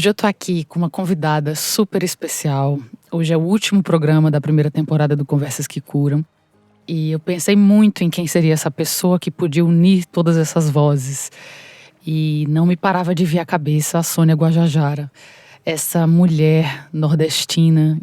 Hoje eu tô aqui com uma convidada super especial. Hoje é o último programa da primeira temporada do Conversas que Curam. E eu pensei muito em quem seria essa pessoa que podia unir todas essas vozes. E não me parava de vir à cabeça a Sônia Guajajara. Essa mulher nordestina,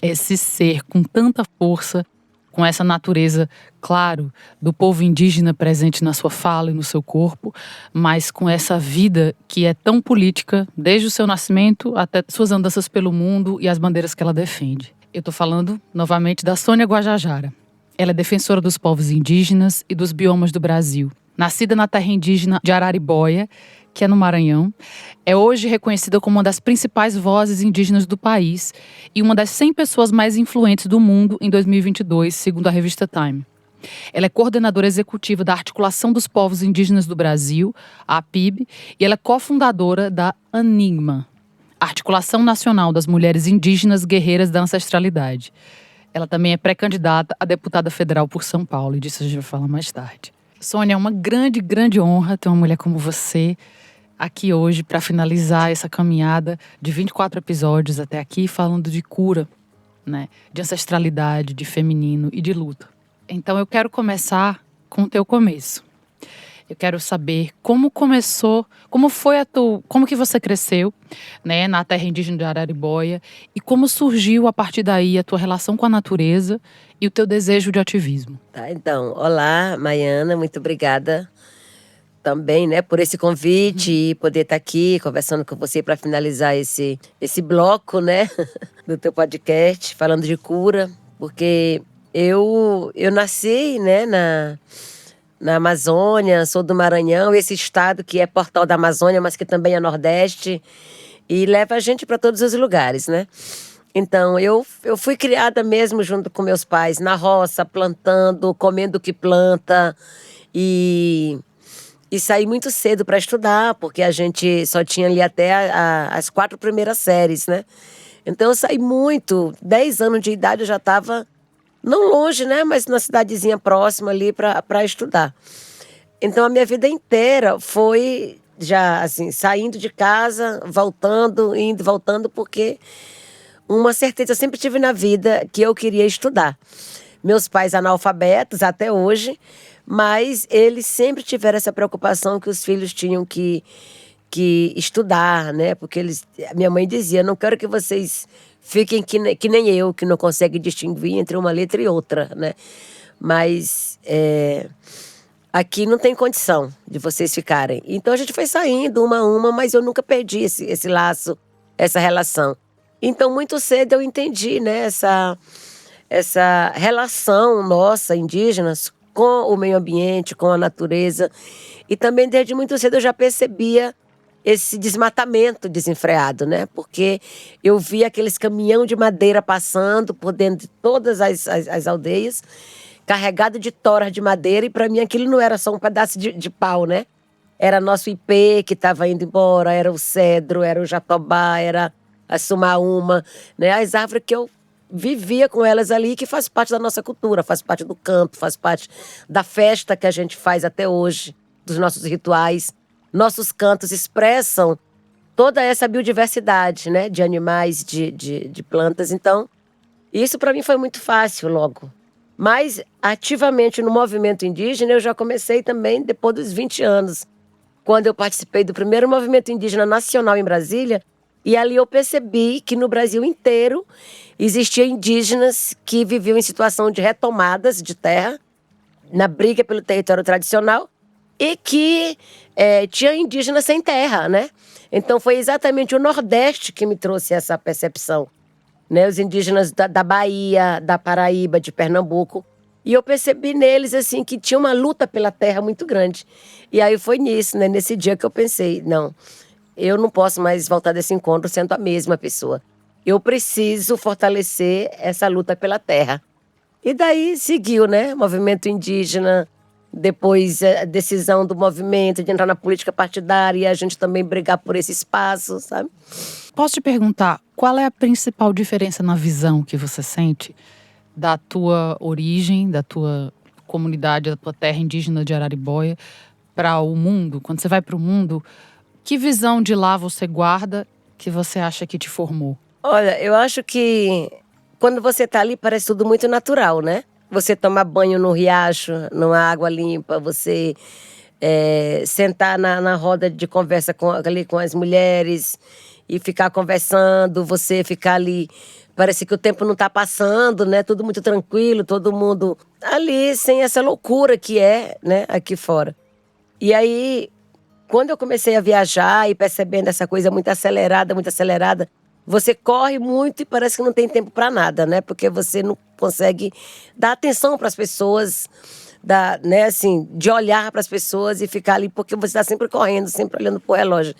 esse ser com tanta força, com essa natureza, claro, do povo indígena presente na sua fala e no seu corpo, mas com essa vida que é tão política, desde o seu nascimento até suas andanças pelo mundo e as bandeiras que ela defende. Eu estou falando, novamente, da Sônia Guajajara. Ela é defensora dos povos indígenas e dos biomas do Brasil. Nascida na terra indígena de Araribóia, que é no Maranhão, é hoje reconhecida como uma das principais vozes indígenas do país e uma das 100 pessoas mais influentes do mundo em 2022, segundo a revista Time. Ela é coordenadora executiva da Articulação dos Povos Indígenas do Brasil, a APIB, e ela é cofundadora da ANIGMA, Articulação Nacional das Mulheres Indígenas Guerreiras da Ancestralidade. Ela também é pré-candidata a deputada federal por São Paulo, e disso a gente vai falar mais tarde. Sônia, é uma grande, grande honra ter uma mulher como você aqui hoje para finalizar essa caminhada de 24 episódios até aqui, falando de cura, né? De ancestralidade, de feminino e de luta. Então eu quero começar com o teu começo. Eu quero saber como começou, como que você cresceu, né, na terra indígena de Araribóia e como surgiu a partir daí a tua relação com a natureza e o teu desejo de ativismo. Tá, então, olá, Maiana, muito obrigada também, né, por esse convite e poder estar aqui conversando com você para finalizar esse bloco, né, do teu podcast, falando de cura, porque eu nasci, né, na Amazônia, sou do Maranhão, esse estado que é portal da Amazônia, mas que também é Nordeste e leva a gente para todos os lugares, né? Então, eu fui criada mesmo junto com meus pais, na roça, plantando, comendo o que planta e saí muito cedo para estudar, porque a gente só tinha ali até as 4 primeiras séries, né? Então, eu saí muito, 10 anos de idade eu já estava, não longe, né? Mas na cidadezinha próxima ali para estudar. Então, a minha vida inteira foi já, assim, saindo de casa, voltando, indo, voltando, porque uma certeza eu sempre tive na vida que eu queria estudar. Meus pais analfabetos até hoje, mas eles sempre tiveram essa preocupação que os filhos tinham que estudar, né? Porque minha mãe dizia, não quero que vocês fiquem que nem eu, que não consegue distinguir entre uma letra e outra, né? Mas aqui não tem condição de vocês ficarem. Então a gente foi saindo uma a uma, mas eu nunca perdi esse laço, essa relação. Então muito cedo eu entendi, né, essa relação nossa, indígenas, com o meio ambiente, com a natureza. E também desde muito cedo eu já percebia esse desmatamento desenfreado, né? Porque eu via aqueles caminhão de madeira passando por dentro de todas as aldeias, carregado de toras de madeira, e para mim aquilo não era só um pedaço de pau, né? Era nosso ipê que estava indo embora, era o cedro, era o jatobá, era a sumaúma, né? As árvores que eu vivia com elas ali, que faz parte da nossa cultura, faz parte do canto, faz parte da festa que a gente faz até hoje, dos nossos rituais. Nossos cantos expressam toda essa biodiversidade, né, de animais, de plantas. Então, isso para mim foi muito fácil logo. Mas, ativamente no movimento indígena, eu já comecei também depois dos 20 anos, quando eu participei do primeiro movimento indígena nacional em Brasília, e ali eu percebi que no Brasil inteiro existiam indígenas que viviam em situação de retomadas de terra, na briga pelo território tradicional, e que tinha indígenas sem terra, né? Então foi exatamente o Nordeste que me trouxe essa percepção, né? Os indígenas da Bahia, da Paraíba, de Pernambuco. E eu percebi neles, assim, que tinha uma luta pela terra muito grande. E aí foi nisso, né? Nesse dia que eu pensei, não, eu não posso mais voltar desse encontro sendo a mesma pessoa. Eu preciso fortalecer essa luta pela terra. E daí seguiu, né? Movimento indígena. Depois a decisão do movimento de entrar na política partidária e a gente também brigar por esse espaço, sabe? Posso te perguntar, qual é a principal diferença na visão que você sente da tua origem, da tua comunidade, da tua terra indígena de Araribóia para o mundo? Quando você vai para o mundo, que visão de lá você guarda que você acha que te formou? Olha, eu acho que quando você tá ali parece tudo muito natural, né? Você tomar banho no riacho, numa água limpa, você sentar na roda de conversa ali com as mulheres e ficar conversando, você ficar ali, parece que o tempo não tá passando, né? Tudo muito tranquilo, todo mundo ali sem essa loucura que é, né, aqui fora. E aí, quando eu comecei a viajar e percebendo essa coisa muito acelerada, você corre muito e parece que não tem tempo para nada, né? Porque você não consegue dar atenção para as pessoas, né, assim, de olhar para as pessoas e ficar ali, porque você está sempre correndo, sempre olhando pro relógio.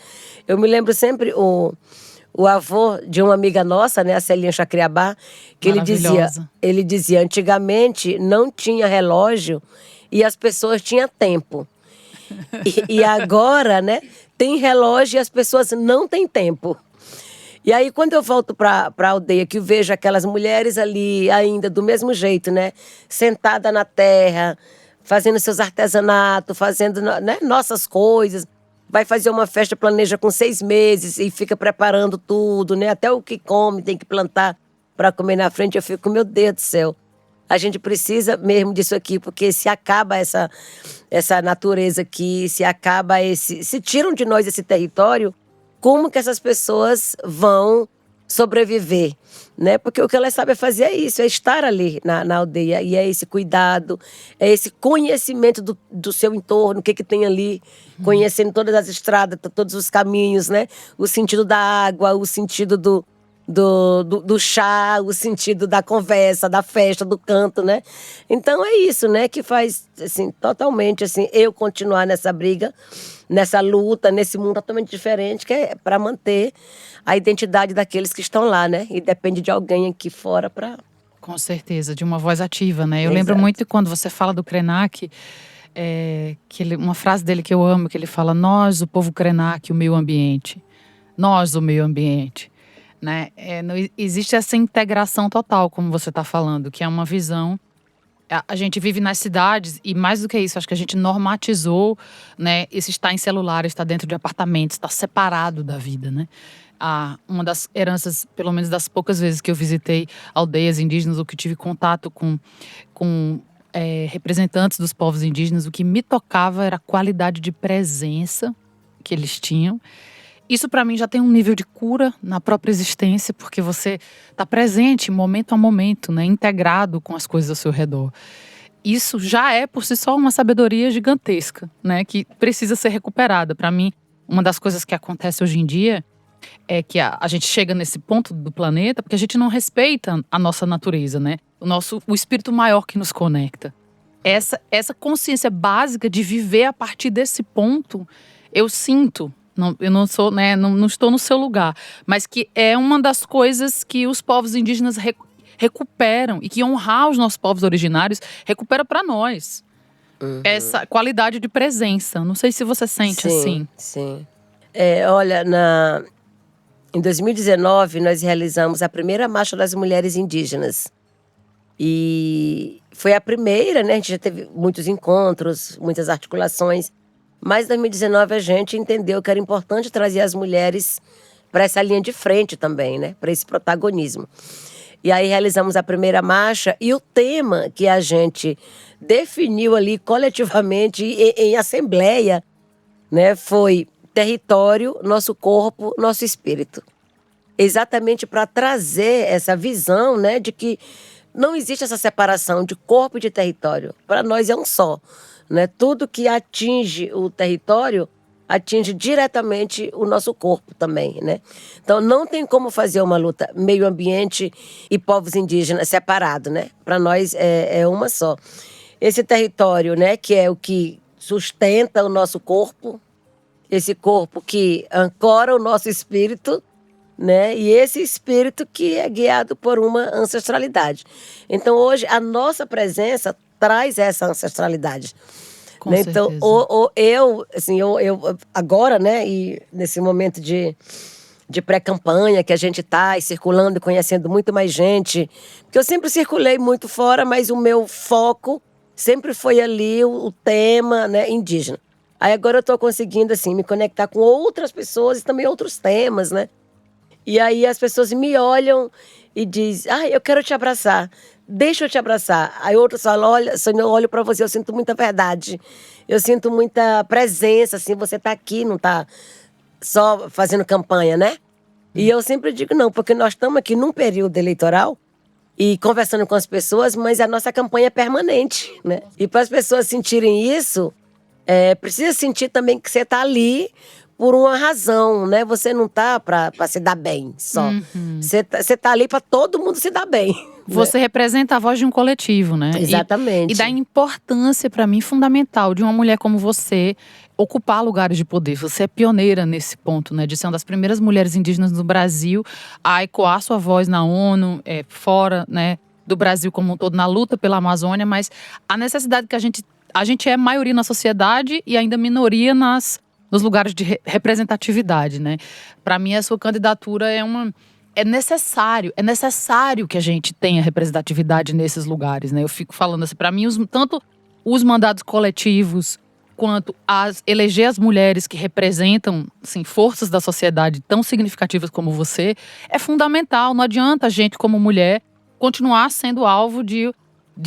Eu me lembro sempre o avô de uma amiga nossa, né, a Celinha Chacriabá, que Maravilhosa. ele dizia, antigamente não tinha relógio e as pessoas tinham tempo. E agora, né, tem relógio e as pessoas não têm tempo. E aí, quando eu volto para a aldeia, que eu vejo aquelas mulheres ali ainda do mesmo jeito, né, sentada na terra, fazendo seus artesanatos, fazendo, né, nossas coisas. Vai fazer uma festa, planeja com 6 meses e fica preparando tudo, né, até o que come tem que plantar para comer na frente. Eu fico, meu Deus do céu. A gente precisa mesmo disso aqui, porque se acaba essa natureza aqui, se tiram de nós esse território, como que essas pessoas vão sobreviver, né? Porque o que elas sabem fazer é isso, é estar ali na aldeia, e é esse cuidado, é esse conhecimento do seu entorno, o que que tem ali, conhecendo todas as estradas, todos os caminhos, né? O sentido da água, o sentido do chá, o sentido da conversa, da festa, do canto, né? Então é isso, né, que faz, assim, totalmente, assim, eu continuar nessa briga, nessa luta, nesse mundo totalmente diferente, que é para manter a identidade daqueles que estão lá, né? E depende de alguém aqui fora para... Com certeza, de uma voz ativa, né? Eu lembro Exato. muito quando você fala do Krenak, uma frase dele que eu amo, que ele fala: nós, o povo Krenak, o meio ambiente. Nós, o meio ambiente. Né? Existe essa integração total, como você está falando, que é uma visão. A gente vive nas cidades e, mais do que isso, acho que a gente normatizou, né, esse estar em celular, estar dentro de apartamentos, estar separado da vida, né? Uma das heranças, pelo menos das poucas vezes que eu visitei aldeias indígenas ou que tive contato com representantes dos povos indígenas, o que me tocava era a qualidade de presença que eles tinham. Isso para mim já tem um nível de cura na própria existência, porque você está presente momento a momento, né, integrado com as coisas ao seu redor. Isso já é por si só uma sabedoria gigantesca, né, que precisa ser recuperada. Para mim, uma das coisas que acontece hoje em dia é que a gente chega nesse ponto do planeta porque a gente não respeita a nossa natureza, né? O espírito maior que nos conecta. Essa consciência básica de viver a partir desse ponto, eu sinto. Não, eu não sou, né, não estou no seu lugar, mas que é uma das coisas que os povos indígenas recuperam, e que honrar os nossos povos originários recupera para nós. Essa qualidade de presença. Não sei se você sente assim. Sim. Olha, em 2019 nós realizamos a primeira Marcha das Mulheres Indígenas. E foi a primeira, né? A gente já teve muitos encontros, muitas articulações. Mas em 2019 a gente entendeu que era importante trazer as mulheres para essa linha de frente também, né? Para esse protagonismo. E aí realizamos a primeira marcha e o tema que a gente definiu ali coletivamente em assembleia, né, foi território, nosso corpo, nosso espírito. Exatamente para trazer essa visão, né, de que não existe essa separação de corpo e de território. Para nós é um só. Né? Tudo que atinge o território atinge diretamente o nosso corpo também, né? Então não tem como fazer uma luta meio ambiente e povos indígenas separado, né? Para nós é uma só. Esse território, né, que é o que sustenta o nosso corpo, esse corpo que ancora o nosso espírito, né? E esse espírito que é guiado por uma ancestralidade. Então hoje a nossa presença traz essa ancestralidade. Com né? certeza. Então, eu agora, né, e nesse momento de pré-campanha que a gente está circulando e conhecendo muito mais gente, porque eu sempre circulei muito fora, mas o meu foco sempre foi ali o tema, né, indígena. Aí agora eu estou conseguindo assim me conectar com outras pessoas e também outros temas, né? E aí as pessoas me olham e dizem, eu quero te abraçar, deixa eu te abraçar. Aí outros falam, olha, Sônia, eu olho pra você, eu sinto muita verdade, eu sinto muita presença, assim, você tá aqui, não tá só fazendo campanha, né? E eu sempre digo não, porque nós estamos aqui num período eleitoral e conversando com as pessoas, mas a nossa campanha é permanente, né? E para as pessoas sentirem isso, precisa sentir também que você está ali por uma razão, né? Você não tá para se dar bem só. Você tá ali para todo mundo se dar bem. Você representa a voz de um coletivo, né? Exatamente. E da importância, para mim, fundamental de uma mulher como você ocupar lugares de poder. Você é pioneira nesse ponto, né? De ser uma das primeiras mulheres indígenas do Brasil a ecoar sua voz na ONU, fora, né, do Brasil como um todo, na luta pela Amazônia. Mas a necessidade que a gente é maioria na sociedade e ainda minoria nos lugares de representatividade, né? Para mim, a sua candidatura é necessário que a gente tenha representatividade nesses lugares, né? Eu fico falando assim, para mim, tanto os mandados coletivos quanto eleger as mulheres que representam, assim, forças da sociedade tão significativas como você, é fundamental. Não adianta a gente, como mulher, continuar sendo alvo de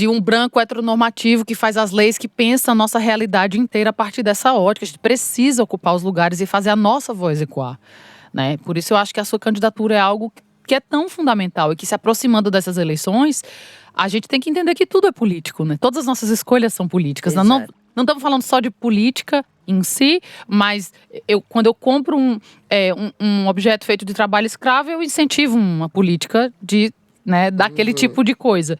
um branco heteronormativo que faz as leis, que pensa a nossa realidade inteira a partir dessa ótica. A gente precisa ocupar os lugares e fazer a nossa voz ecoar, né? Por isso eu acho que a sua candidatura é algo que é tão fundamental e que, se aproximando dessas eleições, a gente tem que entender que tudo é político, né? Todas as nossas escolhas são políticas. Não estamos falando só de política em si, mas quando eu compro um objeto feito de trabalho escravo, eu incentivo uma política daquele tipo de coisa.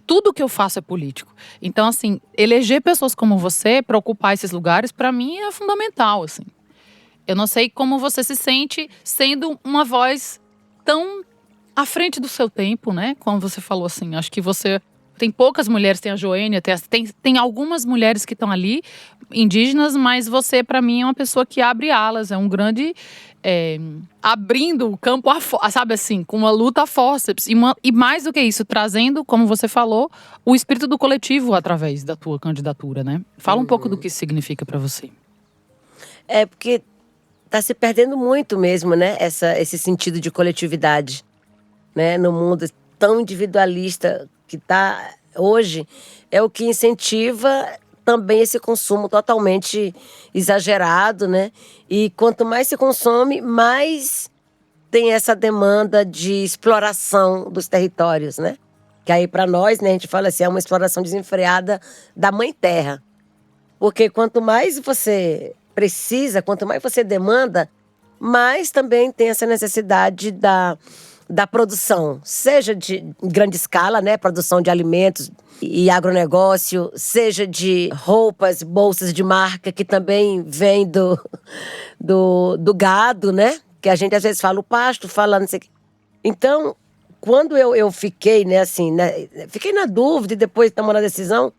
Tudo que eu faço é político. Então, assim, eleger pessoas como você para ocupar esses lugares, para mim, é fundamental, assim. Eu não sei como você se sente sendo uma voz tão à frente do seu tempo, né? Como você falou, assim, acho que você… Tem poucas mulheres, tem a Joênia, tem algumas mulheres que estão ali, indígenas, mas você, para mim, é uma pessoa que abre alas, é um grande… abrindo o campo, sabe assim, com uma luta a fórceps. E mais do que isso, trazendo, como você falou, o espírito do coletivo através da tua candidatura, né? Fala um pouco do que isso significa para você. Porque está se perdendo muito mesmo, né? Esse sentido de coletividade, né? No mundo tão individualista que está hoje, é o que incentiva também esse consumo totalmente exagerado, né? E quanto mais se consome, mais tem essa demanda de exploração dos territórios, né? Que aí para nós, né, a gente fala assim, é uma exploração desenfreada da mãe terra. Porque quanto mais você precisa, quanto mais você demanda, mais também tem essa necessidade da produção, seja de grande escala, né, produção de alimentos e agronegócio, seja de roupas, bolsas de marca, que também vem do gado, né, que a gente às vezes fala o pasto, fala não sei o quê. Então, quando eu fiquei, né, assim, né, fiquei na dúvida e depois tomando a decisão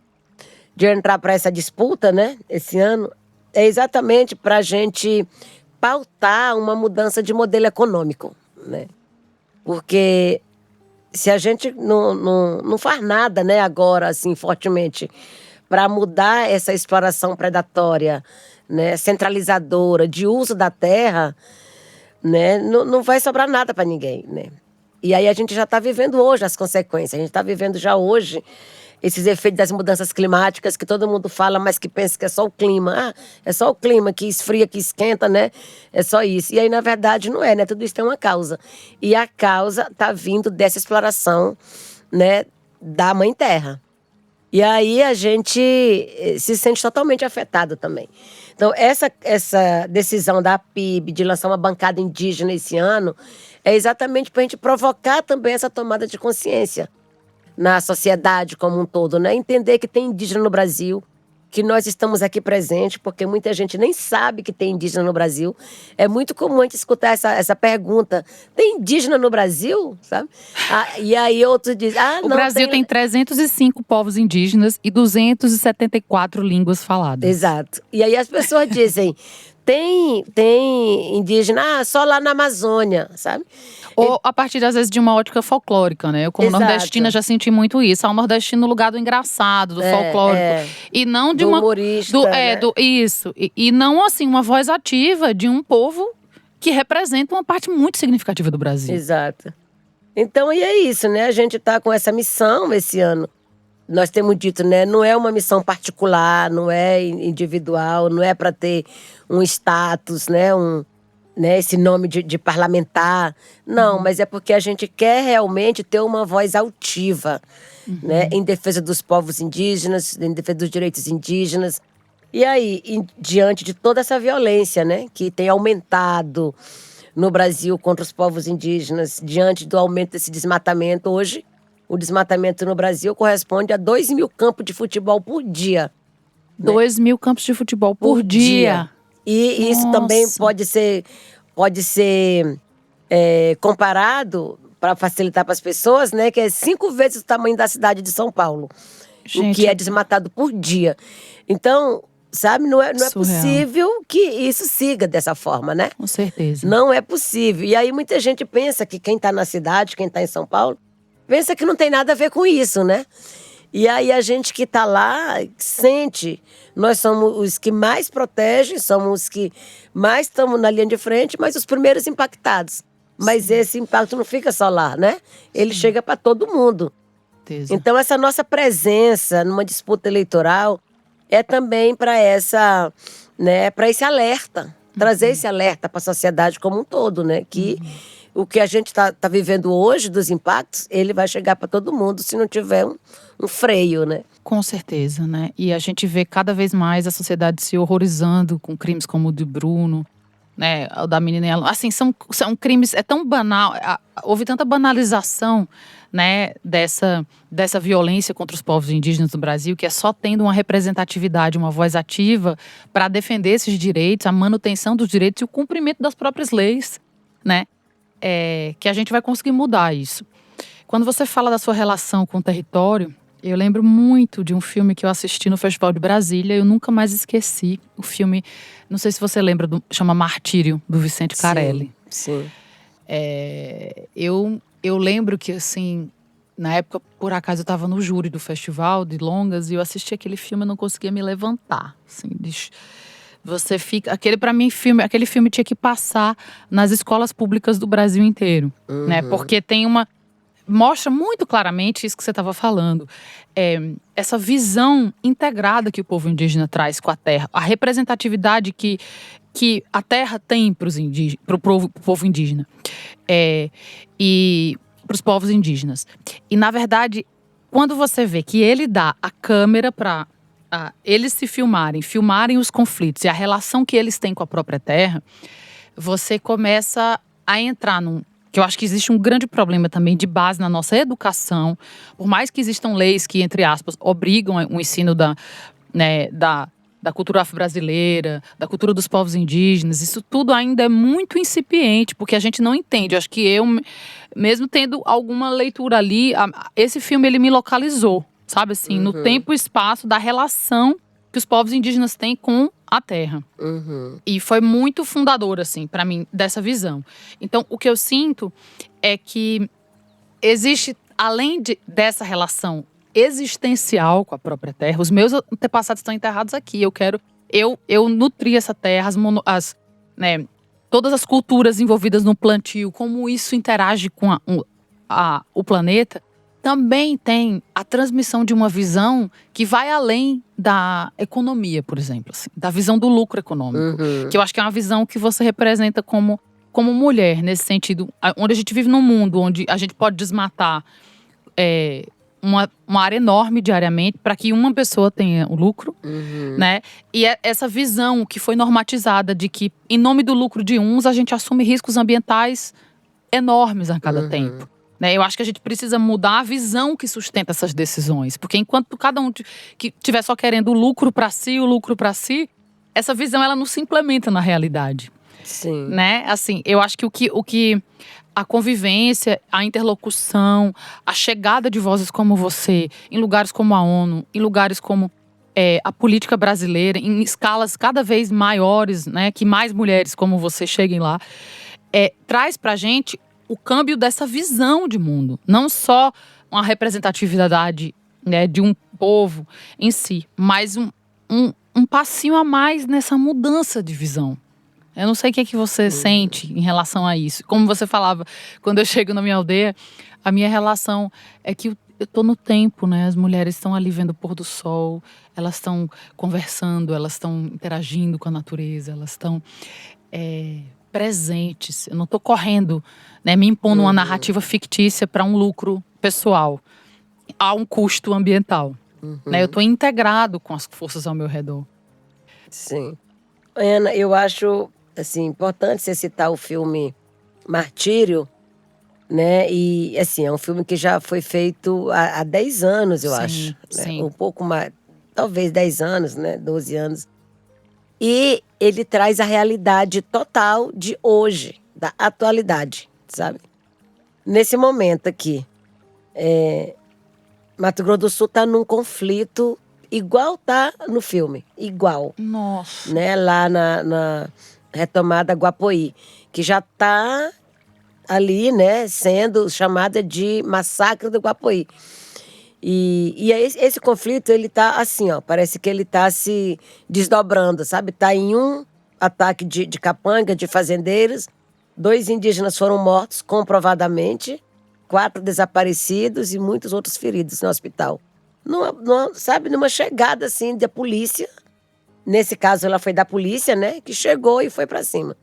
de entrar para essa disputa, né, esse ano, é exatamente para a gente pautar uma mudança de modelo econômico, né? Porque se a gente não faz nada, né, agora, assim, fortemente, para mudar essa exploração predatória, né, centralizadora, de uso da terra, né, não vai sobrar nada para ninguém, né? E aí a gente já está vivendo hoje as consequências, a gente está vivendo já hoje esses efeitos das mudanças climáticas que todo mundo fala, mas que pensa que é só o clima. É só o clima que esfria, que esquenta, né? É só isso. E aí, na verdade, não é, né? Tudo isso tem uma causa. E a causa está vindo dessa exploração, né, da Mãe Terra. E aí a gente se sente totalmente afetado também. Então, essa decisão da PIB de lançar uma bancada indígena esse ano é exatamente para a gente provocar também essa tomada de consciência na sociedade como um todo, né? Entender que tem indígena no Brasil, que nós estamos aqui presentes, porque muita gente nem sabe que tem indígena no Brasil. É muito comum a gente escutar essa pergunta: tem indígena no Brasil? Sabe? E aí outros dizem… O Brasil tem 305 povos indígenas e 274 línguas faladas. Exato. E aí as pessoas dizem… Tem indígena só lá na Amazônia, sabe? Ou a partir, às vezes, de uma ótica folclórica, né? Eu, como nordestina, já senti muito isso. O nordestino no lugar do engraçado, do folclórico. E não de do humorista, né? Isso. E não, assim, uma voz ativa de um povo que representam uma parte muito significativa do Brasil. Exato. Então, e é isso, né? A gente está com essa missão esse ano. Nós temos dito, né? Não é uma missão particular, não é individual, não é para ter um status, né, esse nome de parlamentar. Não, mas é porque a gente quer realmente ter uma voz altiva, né, em defesa dos povos indígenas, em defesa dos direitos indígenas. E aí, diante de toda essa violência, né, que tem aumentado no Brasil contra os povos indígenas, diante do aumento desse desmatamento, hoje o desmatamento no Brasil corresponde a 2.000 campos de futebol por dia. 2.000 campos de futebol por dia. E isso também pode ser comparado, para facilitar para as pessoas, né, que é 5 vezes o tamanho da cidade de São Paulo, o que é desmatado por dia. Então, sabe, não é possível que isso siga dessa forma, né? Com certeza. Não é possível. E aí muita gente pensa que quem está na cidade, quem está em São Paulo, pensa que não tem nada a ver com isso, né? E aí a gente que está lá sente, nós somos os que mais protegem, somos os que mais estamos na linha de frente, mas os primeiros impactados. Mas esse impacto não fica só lá, né? Ele chega para todo mundo. Então essa nossa presença numa disputa eleitoral é também para para esse alerta, trazer esse alerta para a sociedade como um todo, né? Que o que a gente tá vivendo hoje dos impactos, ele vai chegar para todo mundo se não tiver um freio, né? Com certeza, né? E a gente vê cada vez mais a sociedade se horrorizando com crimes como o de Bruno, né? O da menina. Assim, são crimes, é tão banal, houve tanta banalização, né, dessa violência contra os povos indígenas no Brasil, que é só tendo uma representatividade, uma voz ativa para defender esses direitos, a manutenção dos direitos e o cumprimento das próprias leis, né? Que a gente vai conseguir mudar isso. Quando você fala da sua relação com o território, eu lembro muito de um filme que eu assisti no Festival de Brasília, eu nunca mais esqueci. O filme, não sei se você lembra, chama Martírio, do Vicente Carelli. Sim. Eu lembro que, assim, na época, por acaso, eu estava no júri do festival de longas e eu assisti aquele filme e não conseguia me levantar. Assim, você fica. Aquele filme tinha que passar nas escolas públicas do Brasil inteiro, né? Porque mostra muito claramente isso que você estava falando. Essa visão integrada que o povo indígena traz com a terra, a representatividade que a terra tem para o povo indígena e para os povos indígenas. E, na verdade, quando você vê que ele dá a câmera para eles se filmarem os conflitos e a relação que eles têm com a própria terra, você começa a entrar que eu acho que existe um grande problema também de base na nossa educação, por mais que existam leis que, entre aspas, obrigam o ensino da cultura afro-brasileira, da cultura dos povos indígenas, isso tudo ainda é muito incipiente, porque a gente não entende. Eu acho que eu, mesmo tendo alguma leitura ali, esse filme ele me localizou, sabe assim, no tempo e espaço da relação que os povos indígenas têm com a terra. E foi muito fundador, assim, para mim, dessa visão. Então, o que eu sinto é que existe, além dessa relação existencial com a própria terra, os meus antepassados estão enterrados aqui. Eu nutri essa terra, todas as culturas envolvidas no plantio, como isso interage com o planeta. Também tem a transmissão de uma visão que vai além da economia, por exemplo, assim, da visão do lucro econômico. Que eu acho que é uma visão que você representa como mulher, nesse sentido, onde a gente vive num mundo onde a gente pode desmatar uma área enorme diariamente para que uma pessoa tenha o lucro, né? E essa visão que foi normatizada de que, em nome do lucro de uns, a gente assume riscos ambientais enormes a cada tempo. Eu acho que a gente precisa mudar a visão que sustenta essas decisões. Porque enquanto cada um que estiver só querendo o lucro para si, essa visão ela não se implementa na realidade. Sim. Né? Assim, eu acho que o que a convivência, a interlocução, a chegada de vozes como você, em lugares como a ONU, em lugares como a política brasileira, em escalas cada vez maiores, né, que mais mulheres como você cheguem lá, traz pra gente o câmbio dessa visão de mundo. Não só uma representatividade, né, de um povo em si, mas um passinho a mais nessa mudança de visão, Eu não sei o que é que você sente em relação a isso. Como você falava, quando eu chego na minha aldeia, a minha relação é que eu tô no tempo, né? As mulheres estão ali vendo o pôr do sol, elas estão conversando, elas estão interagindo com a natureza, elas estão presentes. Eu não tô correndo, né? Me impondo uma narrativa fictícia para um lucro pessoal. Há um custo ambiental. Né? Eu tô integrado com as forças ao meu redor. Sim. Ana, eu acho assim, importante você citar o filme Martírio, né? E assim, é um filme que já foi feito há 10 anos, eu acho. Sim, Né? sim. Um pouco mais, talvez 10 anos, né? 12 anos. E ele traz a realidade total de hoje, da atualidade, sabe? Nesse momento aqui, Mato Grosso do Sul está num conflito igual tá no filme, igual. Nossa. Né? Lá na retomada Guapoí, que já está ali, né, sendo chamada de Massacre do Guapoí. E esse conflito, ele tá assim, ó, parece que ele tá se desdobrando, sabe? Tá em um ataque de capanga, de fazendeiros, 2 indígenas foram mortos comprovadamente, 4 desaparecidos e muitos outros feridos no hospital. Sabe, numa chegada assim da polícia, nesse caso ela foi da polícia, né, que chegou e foi para cima.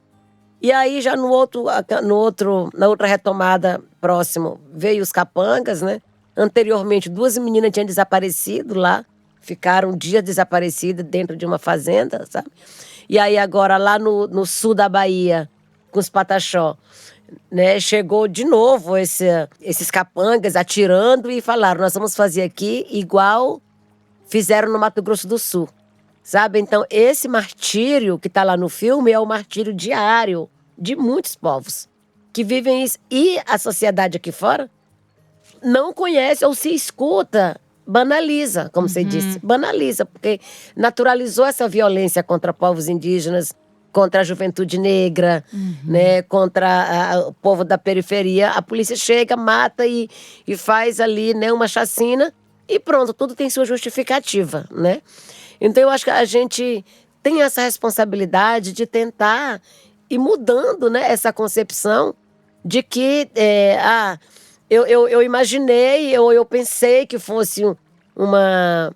E aí já na outra retomada próximo, veio os capangas, né? Anteriormente, 2 meninas tinham desaparecido lá, ficaram dias desaparecidas dentro de uma fazenda, sabe? E aí agora lá no sul da Bahia, com os Pataxó, né? Chegou de novo esses capangas atirando e falaram, nós vamos fazer aqui igual fizeram no Mato Grosso do Sul. Sabe? Então, esse martírio que está lá no filme é o martírio diário de muitos povos que vivem isso. E a sociedade aqui fora não conhece ou se escuta, banaliza, como você disse. Banaliza, porque naturalizou essa violência contra povos indígenas, contra a juventude negra, né, contra o povo da periferia. A polícia chega, mata e faz ali, né, uma chacina e pronto, tudo tem sua justificativa, né? Então, eu acho que a gente tem essa responsabilidade de tentar ir mudando, né, essa concepção de que eu imaginei, eu pensei que fosse uma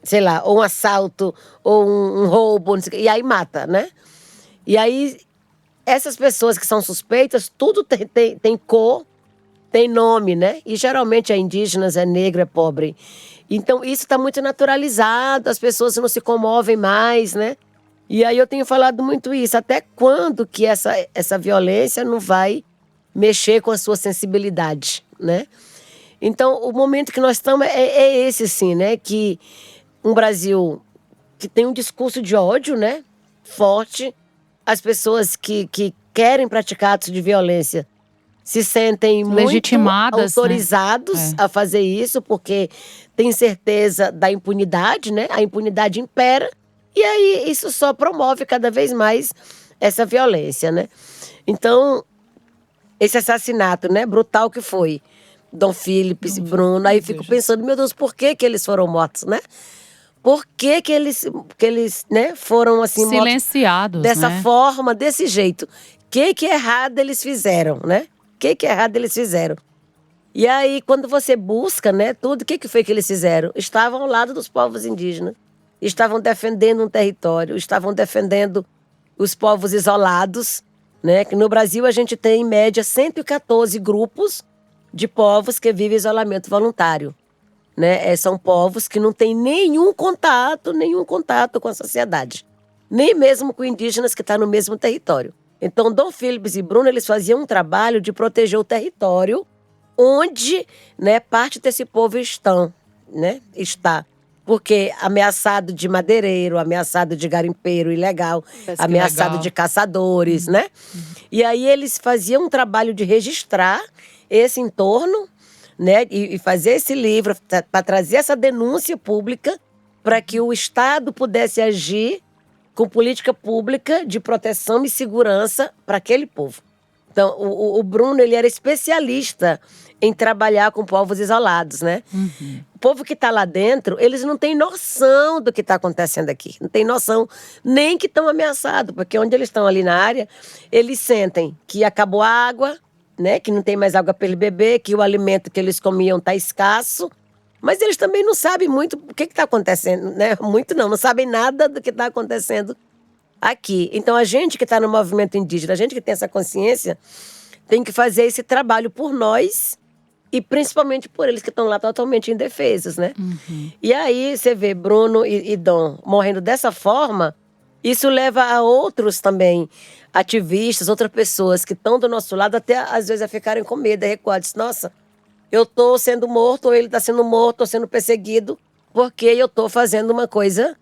sei lá, ou um assalto, ou um roubo, não sei o quê, e aí mata, né? E aí, essas pessoas que são suspeitas, tudo tem cor, tem nome, né? E geralmente é indígenas, é negro, é pobre. Então, isso está muito naturalizado, as pessoas não se comovem mais, né? E aí eu tenho falado muito isso. Até quando que essa violência não vai mexer com a sua sensibilidade, né? Então, o momento que nós estamos é esse, sim, né? Que um Brasil que tem um discurso de ódio, né? Forte. As pessoas que querem praticar atos de violência se sentem legitimadas, muito autorizados, né, a fazer isso, porque tem certeza da impunidade, né? A impunidade impera. E aí isso só promove cada vez mais essa violência, né? Então, esse assassinato, né, brutal que foi, Dom Philips e Bruno, aí fico pensando, meu Deus, por que eles foram mortos, né? Por que eles, né, foram assim silenciados, dessa né? forma, desse jeito? O que errado eles fizeram, né? O que errado eles fizeram? E aí, quando você busca, né, tudo, o que foi que eles fizeram? Estavam ao lado dos povos indígenas, estavam defendendo um território, estavam defendendo os povos isolados, né? Que no Brasil a gente tem, em média, 114 grupos de povos que vivem isolamento voluntário, né? São povos que não têm nenhum contato com a sociedade, nem mesmo com indígenas que estão no mesmo território. Então, Dom Philips e Bruno, eles faziam um trabalho de proteger o território onde, né, parte desse povo está. Porque ameaçado de madeireiro, ameaçado de garimpeiro ilegal, Pesca ameaçado ilegal. de caçadores, né? E aí eles faziam um trabalho de registrar esse entorno, né? E fazer esse livro para trazer essa denúncia pública para que o Estado pudesse agir com política pública de proteção e segurança para aquele povo, Então, o Bruno, ele era especialista em trabalhar com povos isolados, né? O povo que está lá dentro, eles não têm noção do que está acontecendo aqui. Não tem noção nem que estão ameaçados, porque onde eles estão ali na área, eles sentem que acabou a água, né? Que não tem mais água para ele beber, que o alimento que eles comiam está escasso. Mas eles também não sabem muito o que está acontecendo, né? Muito não sabem nada do que está acontecendo aqui. Então, a gente que está no movimento indígena, a gente que tem essa consciência, tem que fazer esse trabalho por nós e principalmente por eles que estão lá totalmente indefesos, né? E aí, você vê Bruno e Dom morrendo dessa forma, isso leva a outros também, ativistas, outras pessoas que estão do nosso lado, até às vezes a ficarem com medo, a recuar, diz, nossa, eu estou sendo morto, ou ele está sendo morto, estou sendo perseguido, porque eu estou fazendo uma coisa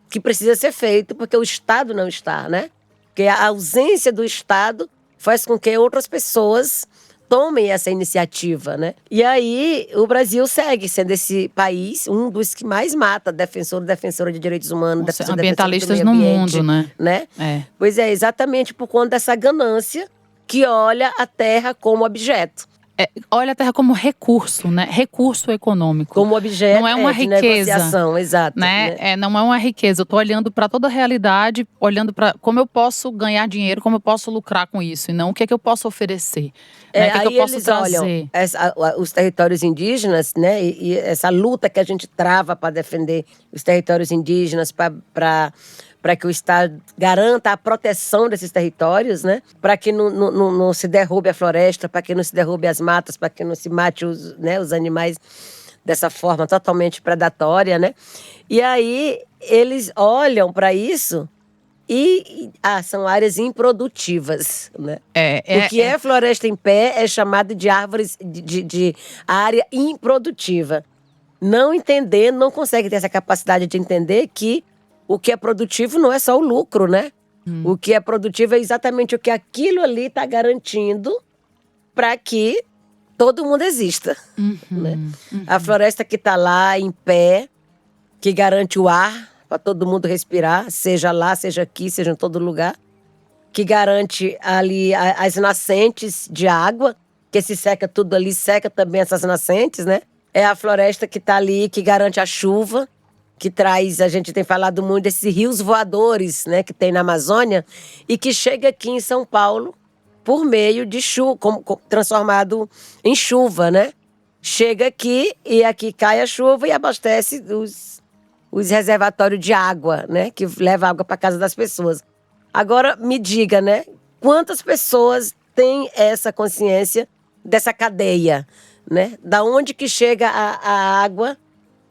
que precisa ser feita, porque o Estado não está, né? Porque a ausência do Estado faz com que outras pessoas tomem essa iniciativa, né? E aí, o Brasil segue sendo esse país, um dos que mais mata defensora de direitos humanos, ambientalistas no mundo, né? Pois é, exatamente por conta dessa ganância que olha a terra como objeto. Olha a terra como recurso, né? Recurso econômico. Como objeto, não é uma riqueza, de negociação, exato. Né? Não é uma riqueza. Eu estou olhando para toda a realidade, olhando para como eu posso ganhar dinheiro, como eu posso lucrar com isso, e não o que é que eu posso oferecer, né? O que é que eu posso trazer. Olham os territórios indígenas, né? E essa luta que a gente trava para defender os territórios indígenas, para que o Estado garanta a proteção desses territórios, né? Para que não se derrube a floresta, para que não se derrube as matas, para que não se mate os animais dessa forma totalmente predatória, né? E aí eles olham para isso e são áreas improdutivas, né? O que é floresta em pé é chamado de árvores de área improdutiva. Não entendendo, não consegue ter essa capacidade de entender que o que é produtivo não é só o lucro, né? O que é produtivo é exatamente o que aquilo ali está garantindo para que todo mundo exista. Né? A floresta que está lá em pé, que garante o ar para todo mundo respirar, seja lá, seja aqui, seja em todo lugar, que garante ali as nascentes de água, que se seca tudo ali, seca também essas nascentes, né? É a floresta que está ali, que garante a chuva, que traz, a gente tem falado muito desses rios voadores, né, que tem na Amazônia, e que chega aqui em São Paulo por meio de chuva, transformado em chuva, né? Chega aqui e aqui cai a chuva e abastece os reservatórios de água, né, que leva água para casa das pessoas. Agora, me diga, né, quantas pessoas têm essa consciência dessa cadeia, né? Da onde que chega a água,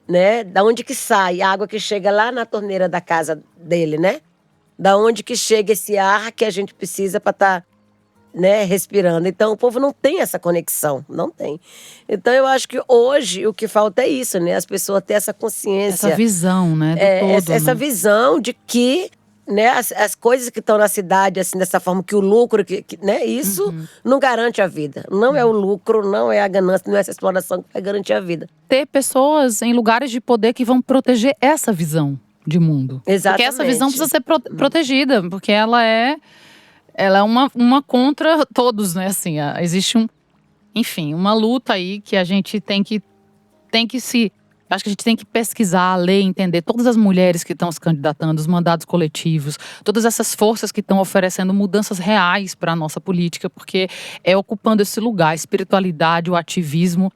né? Da onde que sai a água que chega lá na torneira da casa dele, né? Da onde que chega esse ar que a gente precisa para estar, né, respirando. Então, o povo não tem essa conexão, não tem. Então, eu acho que hoje o que falta é isso, né? As pessoas terem essa consciência. Essa visão, né, do todo. Essa visão de que, né, as coisas que estão na cidade, assim, dessa forma, que o lucro, né, isso não garante a vida. Não é o lucro, não é a ganância, não é essa exploração que vai garantir a vida. Ter pessoas em lugares de poder que vão proteger essa visão de mundo. Exatamente. Porque essa visão precisa ser protegida, porque ela é uma contra todos, né, assim, existe uma luta aí que a gente tem que acho que a gente tem que pesquisar, ler, entender todas as mulheres que estão se candidatando, os mandados coletivos, todas essas forças que estão oferecendo mudanças reais para a nossa política, porque ocupando esse lugar, a espiritualidade, o ativismo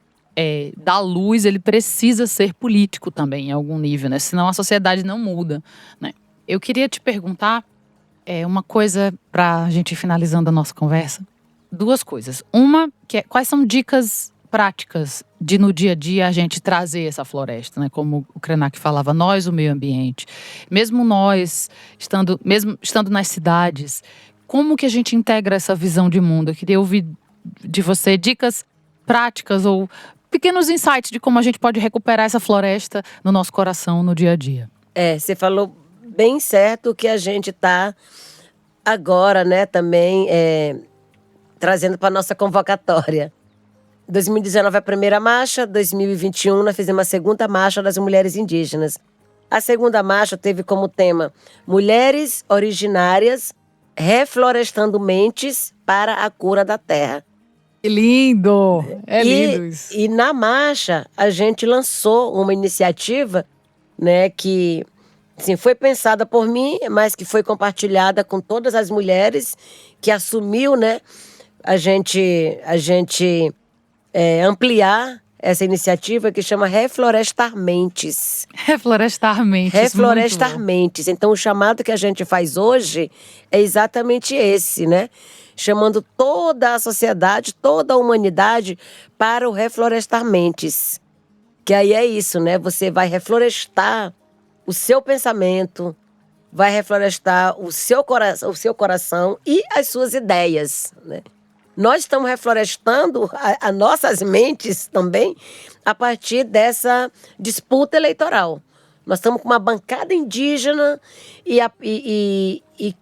da luz, ele precisa ser político também, em algum nível, né? Senão a sociedade não muda, né? Eu queria te perguntar uma coisa para a gente ir finalizando a nossa conversa. Duas coisas. Uma, que quais são dicas práticas de no dia a dia a gente trazer essa floresta, né? Como o Krenak falava, nós, o meio ambiente. Mesmo nós, estando nas cidades, como que a gente integra essa visão de mundo? Eu queria ouvir de você dicas práticas ou pequenos insights de como a gente pode recuperar essa floresta no nosso coração, no dia a dia. Você falou bem certo que a gente está agora, né, também trazendo para a nossa convocatória. 2019 a primeira marcha, 2021 nós fizemos a segunda marcha das mulheres indígenas. A segunda marcha teve como tema Mulheres Originárias Reflorestando Mentes para a Cura da Terra. Que lindo! É lindo isso. E na marcha, a gente lançou uma iniciativa, né, que assim, foi pensada por mim, mas que foi compartilhada com todas as mulheres, que assumiu, né, a gente ampliar essa iniciativa, que chama Reflorestar Mentes. Reflorestar Mentes. Reflorestar Mentes. Então, o chamado que a gente faz hoje é exatamente esse, né? Chamando toda a sociedade, toda a humanidade para o Reflorestar Mentes. Que aí é isso, né? Você vai reflorestar o seu pensamento, vai reflorestar o seu coração e as suas ideias, né? Nós estamos reflorestando as nossas mentes também a partir dessa disputa eleitoral. Nós estamos com uma bancada indígena e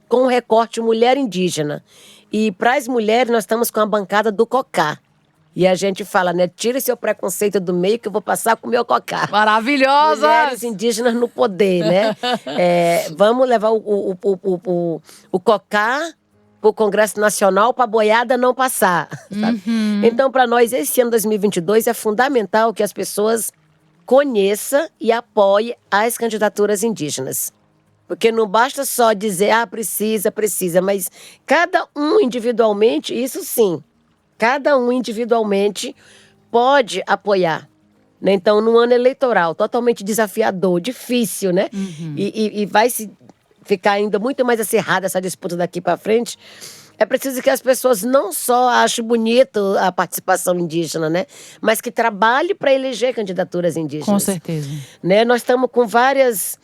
com o recorte mulher indígena. E para as mulheres nós estamos com a bancada do cocá. E a gente fala, né? Tire seu preconceito do meio que eu vou passar com o meu cocá. Maravilhosas! Mulheres indígenas no poder, né? Vamos levar o cocá para o Congresso Nacional para a boiada não passar. Sabe? Então, para nós, esse ano 2022 é fundamental que as pessoas conheçam e apoiem as candidaturas indígenas. Porque não basta só dizer, precisa, mas cada um individualmente, isso sim, cada um individualmente pode apoiar. Né? Então, no ano eleitoral, totalmente desafiador, difícil, né? E vai se ficar ainda muito mais acirrada essa disputa daqui para frente. É preciso que as pessoas não só achem bonito a participação indígena, né? Mas que trabalhem para eleger candidaturas indígenas. Com certeza. Né? Nós estamos com várias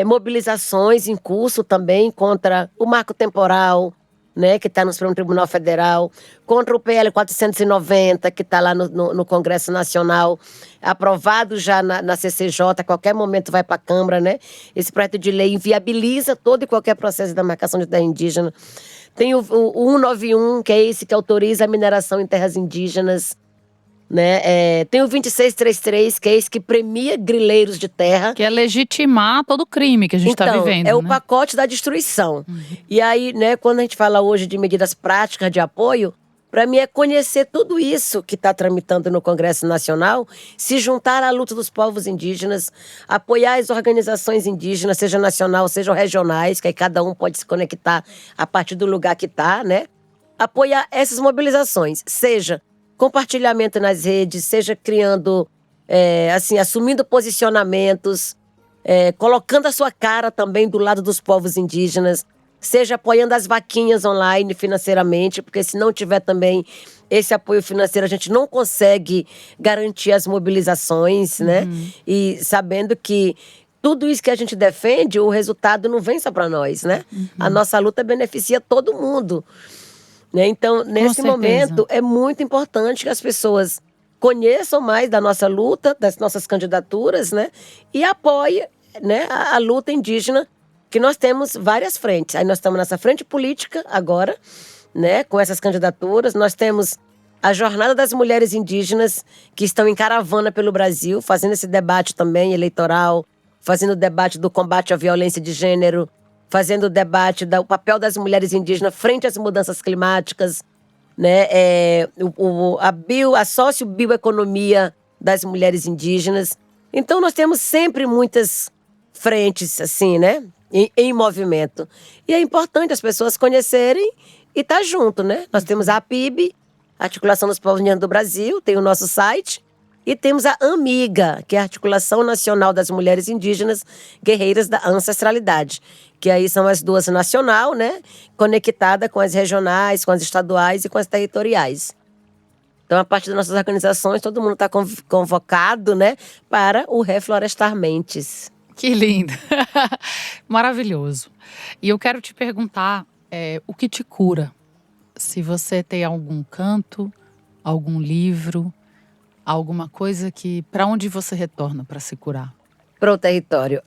mobilizações em curso também contra o marco temporal, né, que está no Supremo Tribunal Federal, contra o PL 490, que está lá no Congresso Nacional, aprovado já na CCJ, a qualquer momento vai para a Câmara, né? Esse projeto de lei inviabiliza todo e qualquer processo da marcação de terra indígena. Tem o 191, que é esse que autoriza a mineração em terras indígenas. Né? Tem o 2633, que é esse que premia grileiros de terra. Que é legitimar todo o crime que a gente está vivendo. É o pacote da destruição. E aí, né, quando a gente fala hoje de medidas práticas de apoio, para mim é conhecer tudo isso que está tramitando no Congresso Nacional, se juntar à luta dos povos indígenas, apoiar as organizações indígenas, seja nacional, seja regionais, que aí cada um pode se conectar a partir do lugar que está, né? Apoiar essas mobilizações, seja compartilhamento nas redes, seja criando, assumindo posicionamentos, colocando a sua cara também do lado dos povos indígenas, seja apoiando as vaquinhas online financeiramente, porque se não tiver também esse apoio financeiro, a gente não consegue garantir as mobilizações, né? E sabendo que tudo isso que a gente defende, o resultado não vem só para nós, né? A nossa luta beneficia todo mundo. Né? Então, nesse momento, é muito importante que as pessoas conheçam mais da nossa luta, das nossas candidaturas, né? E apoiem, né, a luta indígena, que nós temos várias frentes. Aí nós estamos nessa frente política agora, né, com essas candidaturas. Nós temos a Jornada das Mulheres Indígenas, que estão em caravana pelo Brasil, fazendo esse debate também eleitoral, fazendo o debate do combate à violência de gênero, fazendo o debate do papel das mulheres indígenas frente às mudanças climáticas, né? A sociobioeconomia das mulheres indígenas. Então, nós temos sempre muitas frentes, assim, né? Em movimento. E é importante as pessoas conhecerem e estar junto, né? Nós temos a APIB, Articulação dos Povos Indígenas do Brasil, tem o nosso site. E temos a AMIGA, que é a Articulação Nacional das Mulheres Indígenas Guerreiras da Ancestralidade. Que aí são as duas nacional, né? Conectada com as regionais, com as estaduais e com as territoriais. Então, a partir das nossas organizações, todo mundo está convocado, né? Para o Reflorestar Mentes. Que lindo! Maravilhoso. E eu quero te perguntar, o que te cura? Se você tem algum canto, algum livro, alguma coisa para onde você retorna para se curar? Para o território.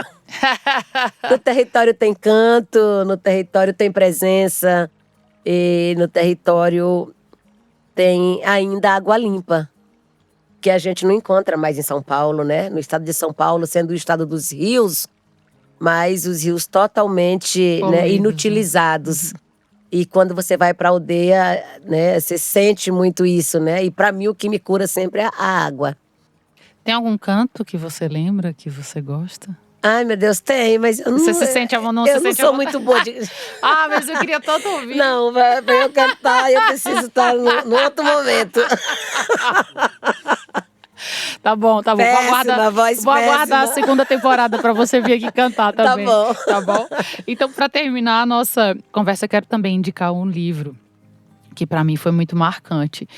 No território tem canto, no território tem presença, e no território tem ainda água limpa, que a gente não encontra mais em São Paulo, né? No estado de São Paulo, sendo o estado dos rios, mas os rios totalmente, né, inutilizados. E quando você vai pra aldeia, né, você sente muito isso, né? E pra mim o que me cura sempre é a água. Tem algum canto que você lembra, que você gosta? Ai, meu Deus, tem, mas eu não, Você se sente à vontade? eu não sou muito boa de… Ah, mas eu queria tanto ouvir. Não, pra eu cantar, eu preciso estar no outro momento. Tá bom. Péssima, Vou aguardar a segunda temporada pra você vir aqui cantar também. bom. Tá bom? Então, pra terminar a nossa conversa, eu quero também indicar um livro que pra mim foi muito marcante.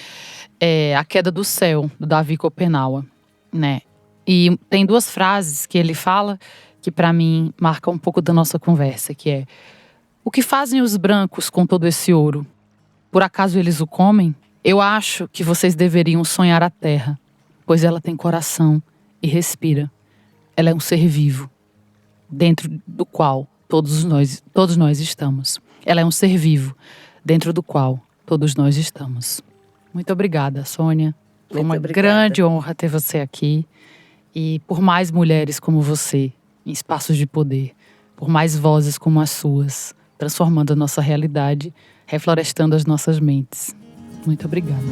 É A Queda do Céu, do Davi Copenaua, né? E tem duas frases que ele fala que pra mim marcam um pouco da nossa conversa, que é: o que fazem os brancos com todo esse ouro? Por acaso eles o comem? Eu acho que vocês deveriam sonhar a terra, pois ela tem coração e respira. Ela é um ser vivo, dentro do qual todos nós estamos. Ela é um ser vivo, dentro do qual todos nós estamos. Muito obrigada, Sônia. Foi uma grande honra ter você aqui. E por mais mulheres como você, em espaços de poder, por mais vozes como as suas, transformando a nossa realidade, reflorestando as nossas mentes. Muito obrigada.